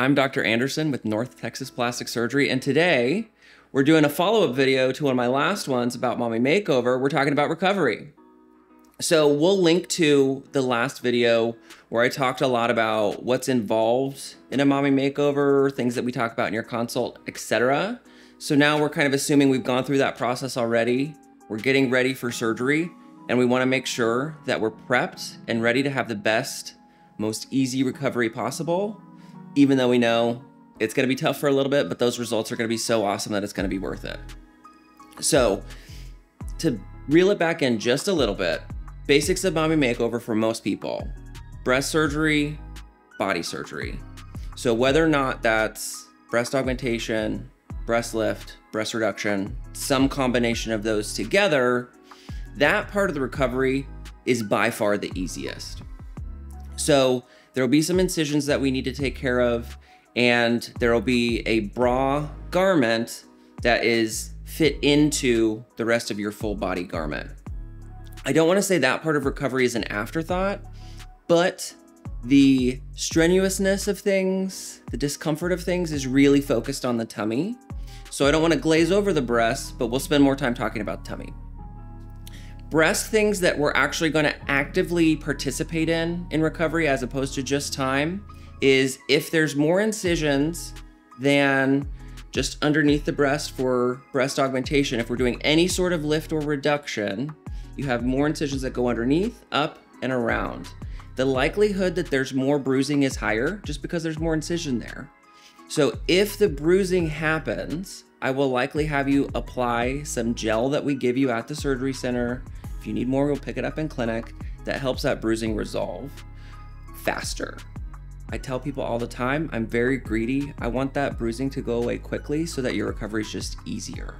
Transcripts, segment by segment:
I'm Dr. Anderson with North Texas Plastic Surgery, and today we're doing a follow-up video to one of my last ones about Mommy Makeover. We're talking about recovery. So we'll link to the last video where I talked a lot about what's involved in a Mommy Makeover, things that we talk about in your consult, etc. So now we're kind of assuming we've gone through that process already. We're getting ready for surgery, and we want to make sure that we're prepped and ready to have the best, most easy recovery possible, even though we know it's going to be tough for a little bit, but those results are going to be so awesome that it's going to be worth it. So to reel it back in just a little bit, basics of Mommy Makeover for most people: breast surgery, body surgery. So whether or not that's breast augmentation, breast lift, breast reduction, some combination of those together, that part of the recovery is by far the easiest. So there will be some incisions that we need to take care of, and there will be a bra garment that is fit into the rest of your full body garment. I don't want to say that part of recovery is an afterthought, but the strenuousness of things, the discomfort of things is really focused on the tummy. So I don't want to glaze over the breasts, but we'll spend more time talking about tummy. Breast things that we're actually going to actively participate in recovery as opposed to just time is if there's more incisions than just underneath the breast for breast augmentation. If we're doing any sort of lift or reduction, you have more incisions that go underneath, up, and around. The likelihood that there's more bruising is higher just because there's more incision there. So if the bruising happens, I will likely have you apply some gel that we give you at the surgery center. If you need more, we'll pick it up in clinic. That helps that bruising resolve faster. I tell people all the time, I'm very greedy. I want that bruising to go away quickly so that your recovery is just easier.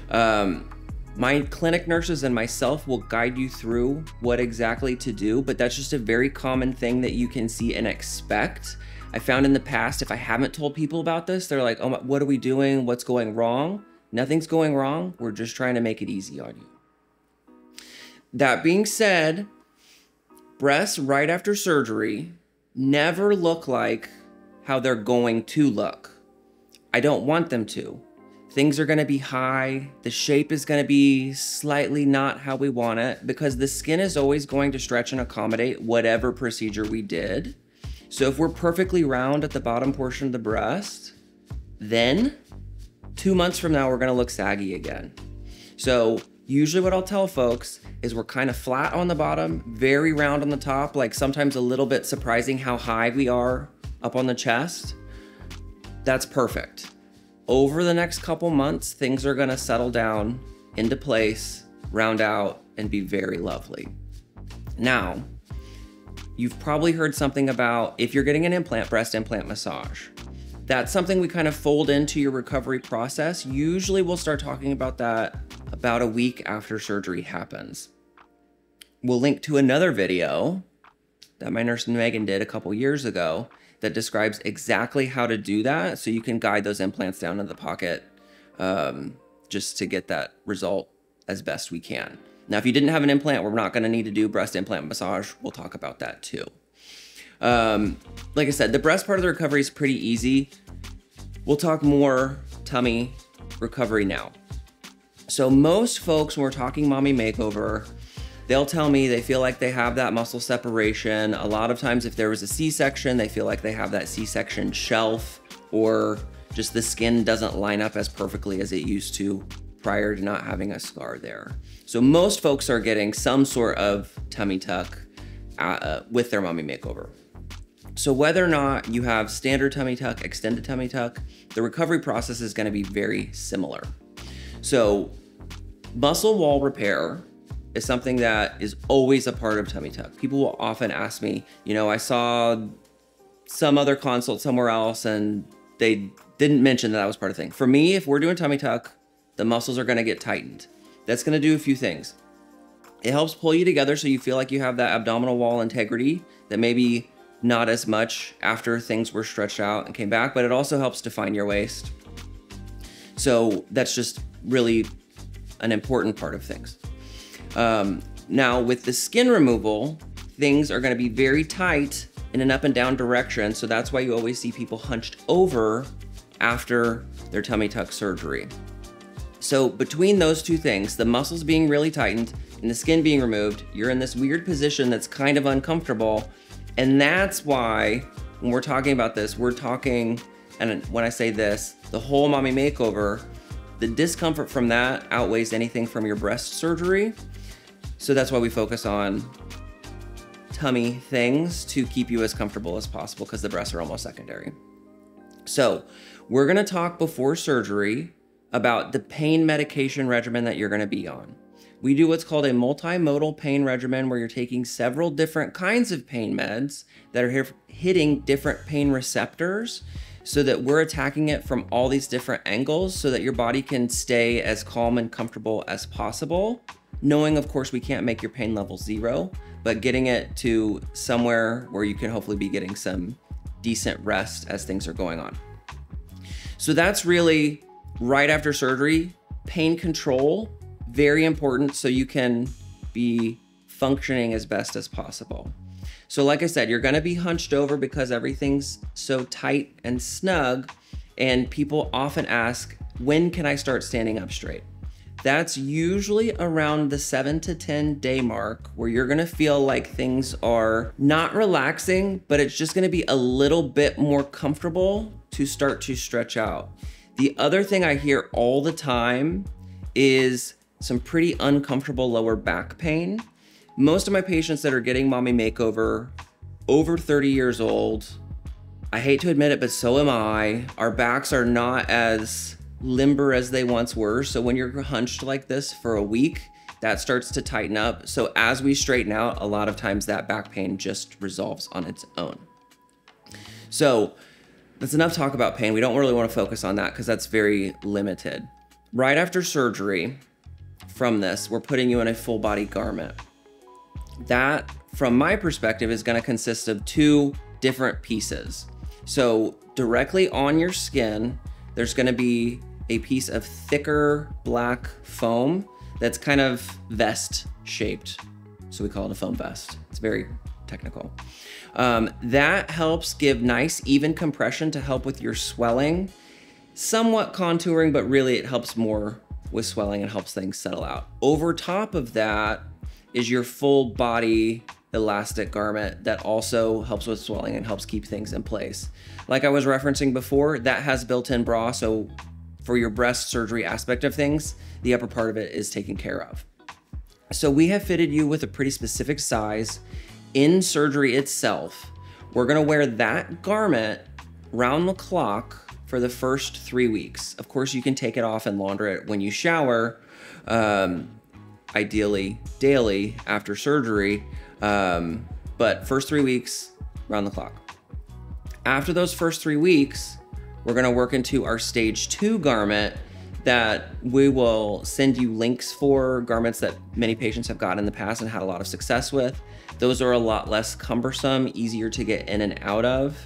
My clinic nurses and myself will guide you through what exactly to do, but that's just a very common thing that you can see and expect. I found in the past, if I haven't told people about this, they're like, oh, what are we doing? What's going wrong? Nothing's going wrong. We're just trying to make it easy on you. That being said, breasts right after surgery never look like how they're going to look. I don't want them to. Things are going to be high. The shape is going to be slightly not how we want it because the skin is always going to stretch and accommodate whatever procedure we did. So if we're perfectly round at the bottom portion of the breast, then 2 months from now, we're going to look saggy again. So usually what I'll tell folks is we're kind of flat on the bottom, very round on the top, like sometimes a little bit surprising how high we are up on the chest. That's perfect. Over the next couple months, things are gonna settle down into place, round out, and be very lovely. Now, you've probably heard something about if you're getting an implant, breast implant massage. That's something we kind of fold into your recovery process. Usually we'll start talking about that about a week after surgery happens. We'll link to another video that my nurse Megan did a couple years ago that describes exactly how to do that so you can guide those implants down in the pocket just to get that result as best we can. Now, if you didn't have an implant, we're not gonna need to do breast implant massage. We'll talk about that too. Like I said, the breast part of the recovery is pretty easy. We'll talk more tummy recovery now. So most folks, when we're talking Mommy Makeover, they'll tell me they feel like they have that muscle separation. A lot of times if there was a C-section, they feel like they have that C-section shelf, or just the skin doesn't line up as perfectly as it used to prior to not having a scar there. So most folks are getting some sort of tummy tuck with their Mommy Makeover. So whether or not you have standard tummy tuck, extended tummy tuck, the recovery process is gonna be very similar. So muscle wall repair is something that is always a part of tummy tuck. People will often ask me, you know, I saw some other consult somewhere else and they didn't mention that was part of the thing. For me, if we're doing tummy tuck, the muscles are gonna get tightened. That's gonna do a few things. It helps pull you together so you feel like you have that abdominal wall integrity that maybe not as much after things were stretched out and came back, but it also helps define your waist. So that's just really an important part of things. Now with the skin removal, things are gonna be very tight in an up and down direction. So that's why you always see people hunched over after their tummy tuck surgery. So between those two things, the muscles being really tightened and the skin being removed, you're in this weird position that's kind of uncomfortable. And that's why when we're talking about this, we're talking, and when I say this, the whole mommy makeover, the discomfort from that outweighs anything from your breast surgery. So that's why we focus on tummy things to keep you as comfortable as possible, because the breasts are almost secondary. So we're gonna talk before surgery about the pain medication regimen that you're gonna be on. We do what's called a multimodal pain regimen, where you're taking several different kinds of pain meds that are hitting different pain receptors, so that we're attacking it from all these different angles so that your body can stay as calm and comfortable as possible. Knowing, of course, we can't make your pain level 0, but getting it to somewhere where you can hopefully be getting some decent rest as things are going on. So that's really right after surgery. Pain control, very important, so you can be functioning as best as possible. So like I said, you're gonna be hunched over because everything's so tight and snug, and people often ask, when can I start standing up straight? That's usually around the 7 to 10 day mark, where you're gonna feel like things are not relaxing, but it's just gonna be a little bit more comfortable to start to stretch out. The other thing I hear all the time is some pretty uncomfortable lower back pain. Most of my patients that are getting mommy makeover, over 30 years old, I hate to admit it, but so am I. Our backs are not as limber as they once were. So when you're hunched like this for a week, that starts to tighten up. So as we straighten out, a lot of times that back pain just resolves on its own. So that's enough talk about pain. We don't really want to focus on that because that's very limited. Right after surgery from this, we're putting you in a full body garment. That, from my perspective, is going to consist of 2 different pieces. So directly on your skin, there's going to be a piece of thicker black foam that's kind of vest shaped. So we call it a foam vest. It's very technical. That helps give nice even compression to help with your swelling, somewhat contouring, but really it helps more with swelling and helps things settle out. Over top of that is your full body elastic garment that also helps with swelling and helps keep things in place. Like I was referencing before, that has built-in bra, so for your breast surgery aspect of things, the upper part of it is taken care of. So we have fitted you with a pretty specific size. In surgery itself, we're gonna wear that garment round the clock for the first 3 weeks. Of course, you can take it off and launder it when you shower, ideally daily after surgery, but first 3 weeks, round the clock. After those first 3 weeks, we're gonna work into our stage 2 garment that we will send you links for, garments that many patients have gotten in the past and had a lot of success with. Those are a lot less cumbersome, easier to get in and out of.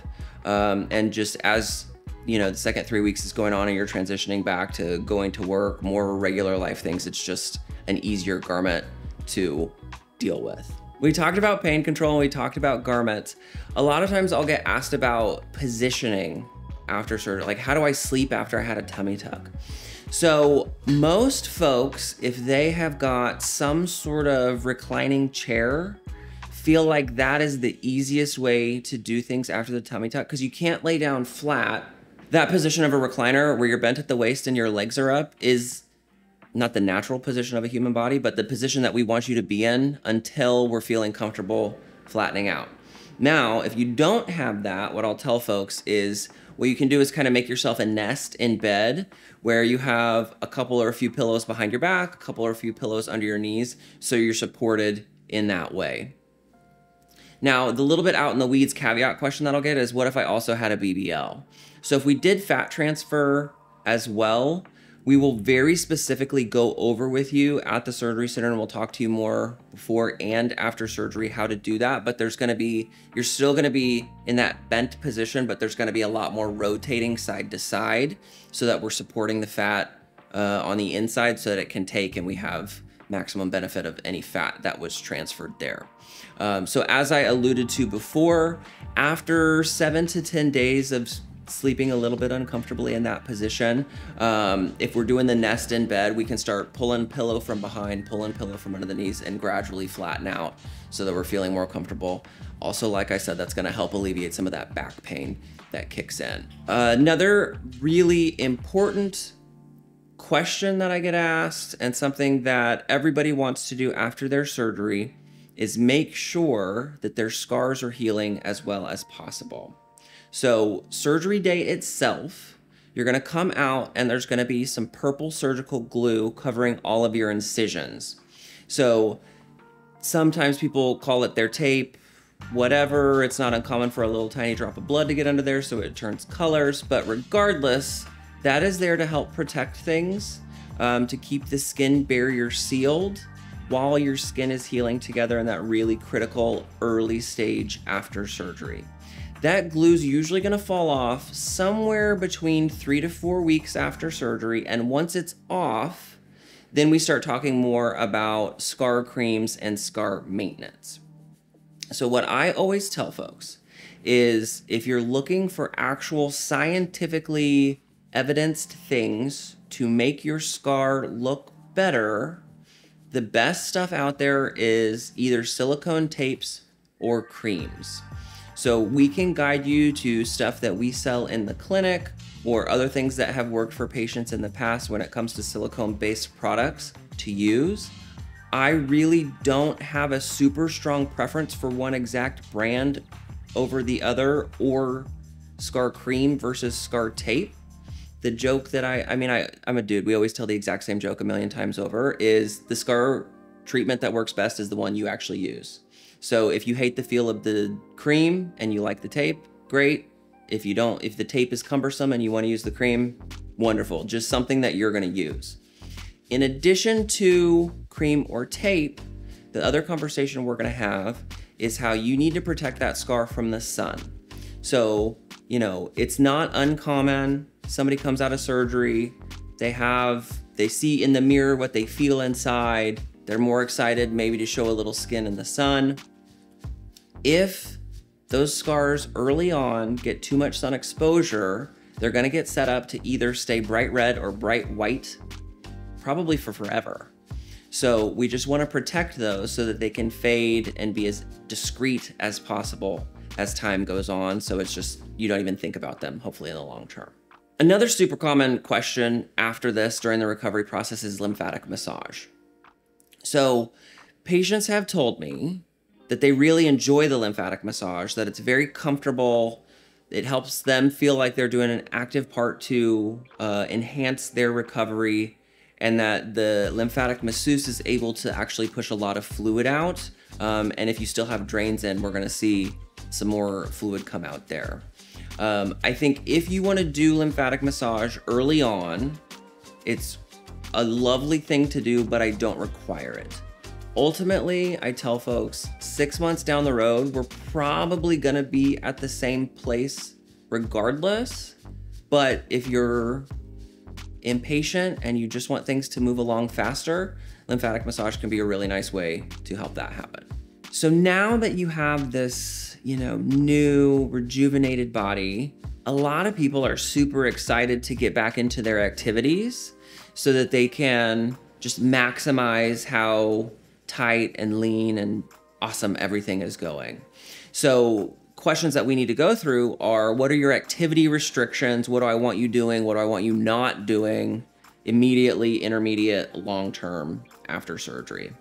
And just as you know, the second 3 weeks is going on and you're transitioning back to going to work, more regular life things, it's just an easier garment to deal with. We talked about pain control and we talked about garments. A lot of times I'll get asked about positioning after surgery, like how do I sleep after I had a tummy tuck? So most folks, if they have got some sort of reclining chair, feel like that is the easiest way to do things after the tummy tuck, because you can't lay down flat. That position of a recliner where you're bent at the waist and your legs are up is not the natural position of a human body, but the position that we want you to be in until we're feeling comfortable flattening out. Now, if you don't have that, what I'll tell folks is what you can do is kind of make yourself a nest in bed where you have a couple or a few pillows behind your back, a couple or a few pillows under your knees, so you're supported in that way. Now, the little bit out in the weeds caveat question that I'll get is, what if I also had a BBL? So if we did fat transfer as well, we will very specifically go over with you at the surgery center, and we'll talk to you more before and after surgery how to do that. But there's gonna be, you're still gonna be in that bent position, but there's gonna be a lot more rotating side to side so that we're supporting the fat on the inside so that it can take and we have maximum benefit of any fat that was transferred there. So as I alluded to before, after 7 to 10 days of sleeping a little bit uncomfortably in that position, if we're doing the nest in bed, we can start pulling pillow from behind, pulling pillow from under the knees, and gradually flatten out so that we're feeling more comfortable. Also, like I said, that's gonna help alleviate some of that back pain that kicks in. Another really important question that I get asked, and something that everybody wants to do after their surgery, is make sure that their scars are healing as well as possible. So surgery day itself, you're gonna come out and there's gonna be some purple surgical glue covering all of your incisions. So sometimes people call it their tape, whatever. It's not uncommon for a little tiny drop of blood to get under there so it turns colors, but regardless, that is there to help protect things, to keep the skin barrier sealed while your skin is healing together in that really critical early stage after surgery. That glue's usually gonna fall off somewhere between 3 to 4 weeks after surgery, and once it's off, then we start talking more about scar creams and scar maintenance. So what I always tell folks is, if you're looking for actual scientifically evidenced things to make your scar look better, the best stuff out there is either silicone tapes or creams. So we can guide you to stuff that we sell in the clinic or other things that have worked for patients in the past when it comes to silicone-based products to use. I really don't have a super strong preference for one exact brand over the other, or scar cream versus scar tape. The joke that I'm a dude, we always tell the exact same joke a million times over, is the scar treatment that works best is the one you actually use. So if you hate the feel of the cream and you like the tape, great. If you don't, if the tape is cumbersome and you want to use the cream, wonderful. Just something that you're going to use. In addition to cream or tape, the other conversation we're going to have is how you need to protect that scar from the sun. So, you know, it's not uncommon. Somebody comes out of surgery, they see in the mirror what they feel inside. They're more excited maybe to show a little skin in the sun. If those scars early on get too much sun exposure, they're gonna get set up to either stay bright red or bright white, probably for forever. So we just wanna protect those so that they can fade and be as discreet as possible as time goes on. So it's just, you don't even think about them, hopefully in the long term. Another super common question after this during the recovery process is lymphatic massage. So patients have told me that they really enjoy the lymphatic massage, that it's very comfortable. It helps them feel like they're doing an active part to enhance their recovery, and that the lymphatic masseuse is able to actually push a lot of fluid out. And if you still have drains in, we're gonna see some more fluid come out there. I think if you wanna do lymphatic massage early on, it's a lovely thing to do, but I don't require it. Ultimately, I tell folks 6 months down the road, we're probably gonna be at the same place regardless. But if you're impatient and you just want things to move along faster, lymphatic massage can be a really nice way to help that happen. So now that you have this, you know, new rejuvenated body, a lot of people are super excited to get back into their activities so that they can just maximize how tight and lean and awesome everything is going. So questions that we need to go through are, what are your activity restrictions? What do I want you doing? What do I want you not doing immediately, intermediate, long-term after surgery?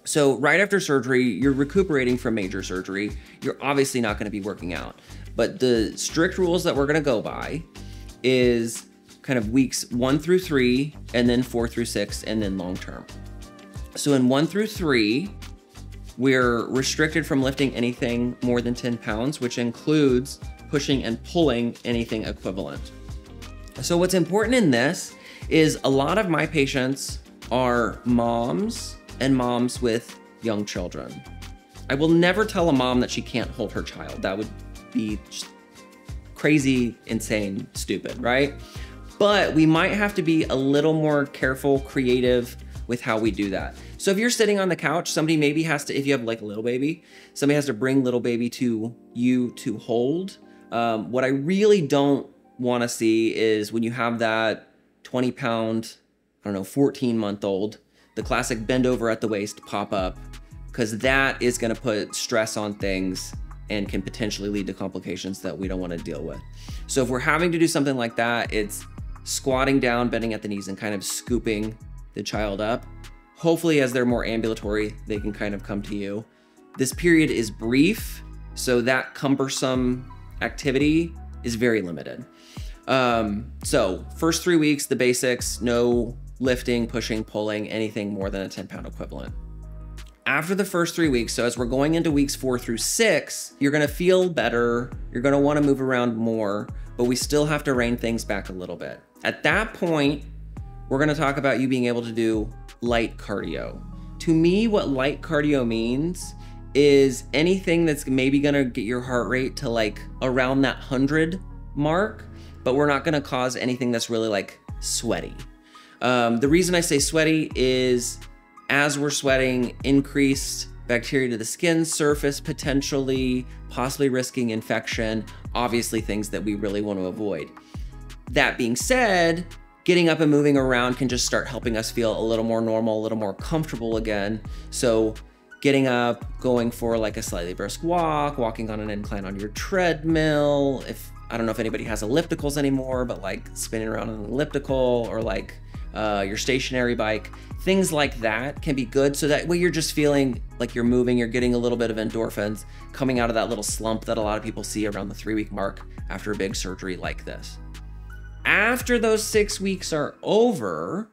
So right after surgery, you're recuperating from major surgery. You're obviously not gonna be working out, but the strict rules that we're gonna go by is kind of weeks 1 through 3, and then 4 through 6, and then long-term. So in 1 through 3, we're restricted from lifting anything more than 10 pounds, which includes pushing and pulling anything equivalent. So what's important in this is a lot of my patients are moms and moms with young children. I will never tell a mom that she can't hold her child. That would be crazy, insane, stupid, right? But we might have to be a little more careful, creative with how we do that. So if you're sitting on the couch, somebody maybe has to, if you have like a little baby, somebody has to bring little baby to you to hold. What I really don't want to see is when you have that 20-pound, I don't know, 14-month-old, the classic bend over at the waist pop up, because that is going to put stress on things and can potentially lead to complications that we don't want to deal with. So if we're having to do something like that, it's squatting down, bending at the knees, and kind of scooping the child up. Hopefully, as they're more ambulatory, they can kind of come to you. This period is brief, so that cumbersome activity is very limited. So first 3 weeks, the basics, no lifting, pushing, pulling, anything more than a 10-pound equivalent. After the first 3 weeks, so as we're going into weeks 4 through 6, you're gonna feel better, you're gonna wanna move around more, but we still have to rein things back a little bit. At that point, we're gonna talk about you being able to do light cardio. To me, what light cardio means is anything that's maybe gonna get your heart rate to like around that 100 mark, but we're not gonna cause anything that's really like sweaty. The reason I say sweaty is as we're sweating, increased bacteria to the skin surface, potentially, possibly risking infection, obviously things that we really want to avoid. That being said, getting up and moving around can just start helping us feel a little more normal, a little more comfortable again. So getting up, going for like a slightly brisk walk, walking on an incline on your treadmill. I don't know if anybody has ellipticals anymore, but like spinning around on an elliptical or like your stationary bike, things like that can be good. So that way you're just feeling like you're moving, you're getting a little bit of endorphins coming out of that little slump that a lot of people see around the 3-week mark after a big surgery like this. After those 6 weeks are over,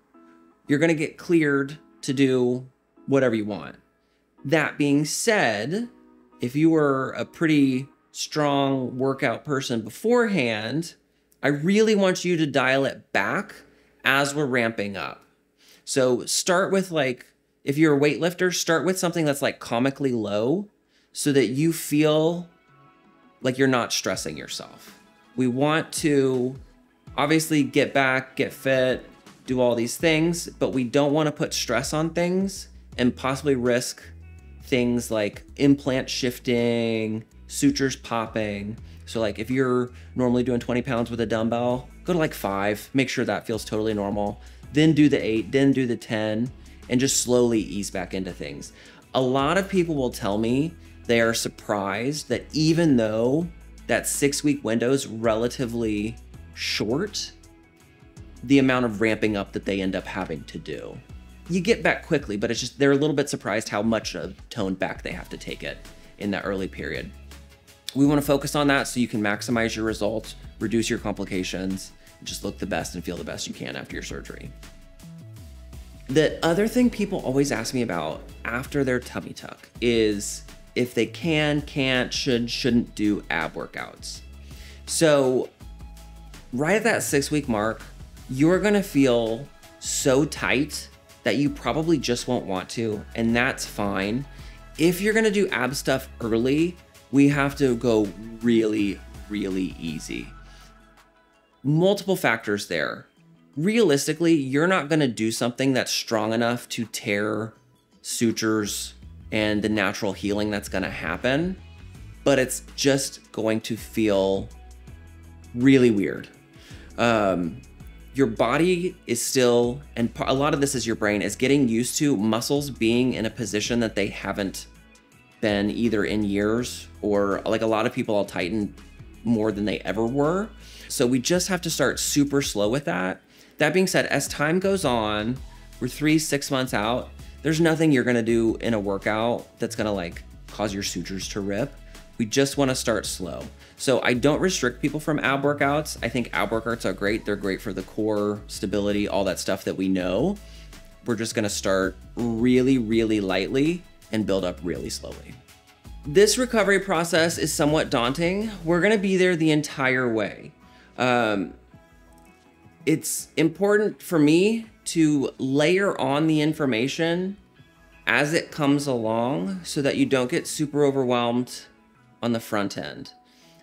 you're gonna get cleared to do whatever you want. That being said, if you were a pretty strong workout person beforehand, I really want you to dial it back as we're ramping up. So start with like, if you're a weightlifter, start with something that's like comically low so that you feel like you're not stressing yourself. We want to obviously get back, get fit, do all these things, but we don't want to put stress on things and possibly risk things like implant shifting, sutures popping. So like if you're normally doing 20 pounds with a dumbbell, go to like 5, make sure that feels totally normal. Then do the 8, then do the 10, and just slowly ease back into things. A lot of people will tell me they are surprised that even though that 6-week window is relatively short, the amount of ramping up that they end up having to do. You get back quickly, but it's just, they're a little bit surprised how much of toned back they have to take it in that early period. We want to focus on that so you can maximize your results, reduce your complications, just look the best and feel the best you can after your surgery. The other thing people always ask me about after their tummy tuck is if they can, can't, should, shouldn't do ab workouts. So right at that 6-week mark, you're gonna feel so tight that you probably just won't want to, and that's fine. If you're gonna do ab stuff early, we have to go really, really easy. Multiple factors there. Realistically, you're not gonna do something that's strong enough to tear sutures and the natural healing that's gonna happen, but it's just going to feel really weird. Your body is still, and a lot of this is your brain, is getting used to muscles being in a position that they haven't been either in years, or like a lot of people will tighten more than they ever were. So we just have to start super slow with that. That being said, as time goes on, we're 3-6 months out, there's nothing you're gonna do in a workout that's gonna like cause your sutures to rip. We just wanna start slow. So I don't restrict people from ab workouts. I think ab workouts are great. They're great for the core, stability, all that stuff that we know. We're just gonna start really, really lightly and build up really slowly. This recovery process is somewhat daunting. We're gonna be there the entire way. It's important for me to layer on the information as it comes along so that you don't get super overwhelmed on the front end.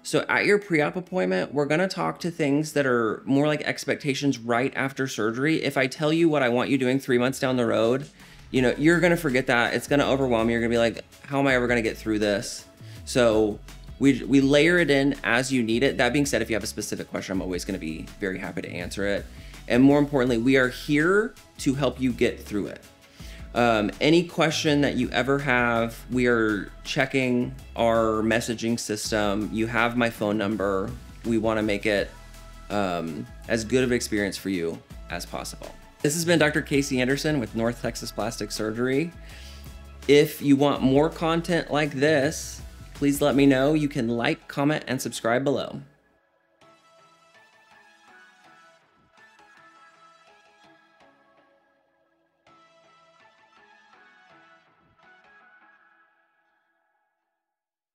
So at your pre-op appointment, we're gonna talk to things that are more like expectations right after surgery. If I tell you what I want you doing 3 months down the road, you know, you're gonna forget that. It's gonna overwhelm you. You're gonna be like, how am I ever gonna get through this? So we layer it in as you need it. That being said, if you have a specific question, I'm always gonna be very happy to answer it. And more importantly, we are here to help you get through it. Any question that you ever have, we are checking our messaging system. You have my phone number. We want to make it as good of an experience for you as possible. This has been Dr. Casey Anderson with North Texas Plastic Surgery. If you want more content like this, please let me know. You can like, comment, and subscribe below.